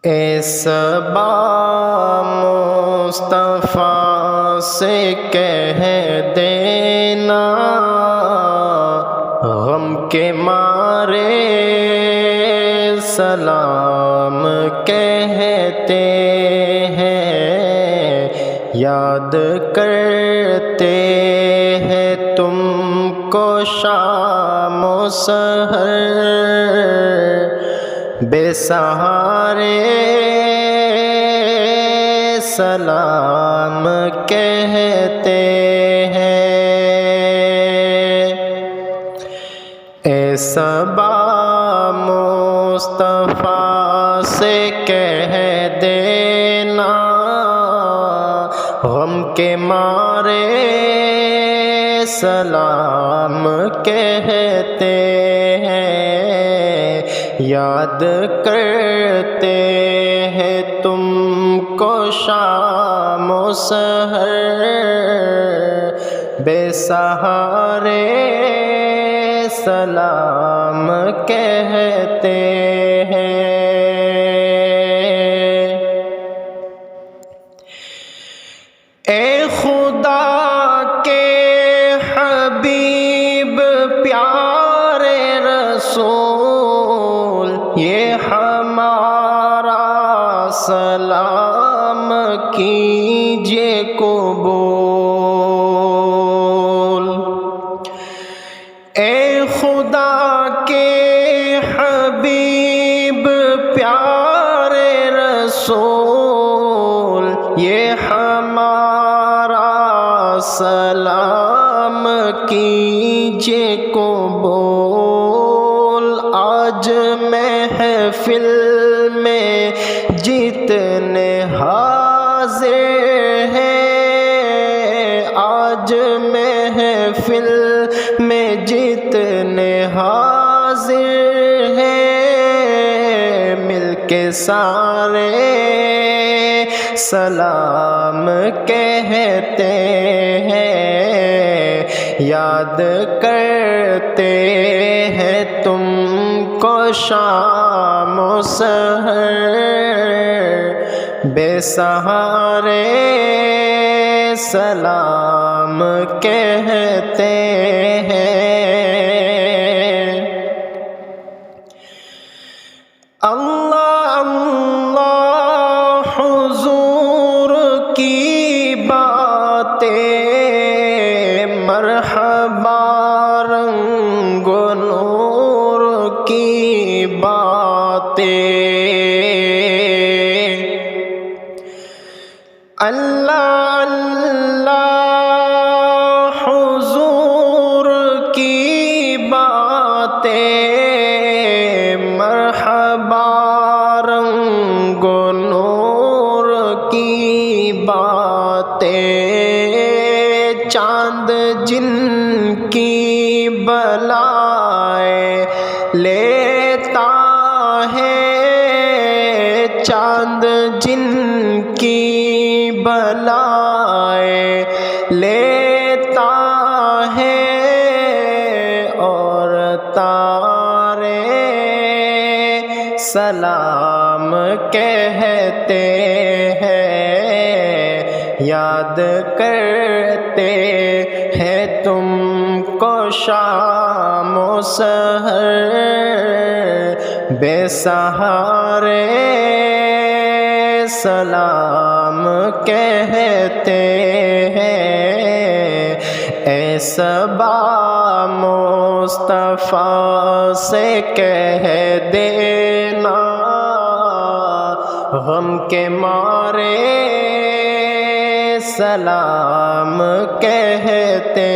اس با مصطفیٰ سے کہہ دینا غم کے مارے سلام کہتے ہیں، یاد کرتے ہیں تم کو شام و سحر، بے سہارے سلام کہتے ہیں۔ اے صبا مصطفیٰ سے کہہ دینا غم کے مارے سلام کہتے ہیں، یاد کرتے ہیں تم کو شام و سحر، بے سہارے سلام کہتے ہیں۔ اے خدا کے حبیب پیارے رسول، یہ ہمارا سلام کیجئے قبول۔ اے خدا کے حبیب پیارے رسول، یہ ہمارا سلام کیجئے قبول۔ آج محفل میں جتنے حاضر ہیں، آج محفل میں جتنے حاضر ہیں، مل کے سارے سلام کہتے ہیں، یاد کرتے ہیں تم کو شام و سحر، بے سہارے سلام کہتے ہیں۔ اللہ اللہ حضور کی باتیں، مرحبا رنگ و نور کی باتیں، اللہ اللہ حضور کی باتیں، مرحبا رنگ و نور کی باتیں، چاند جن کی بلائیں لیتا ہے، چاند جن کی بلائیں لیتا ہے، اور تارے سلام کہتے ہیں، یاد کرتے ہیں تم کو شام و سحر، بے سہارے سلام کہتے ہیں۔ اے صبا مصطفیٰ سے کہہ دینا غم کے مارے سلام کہتے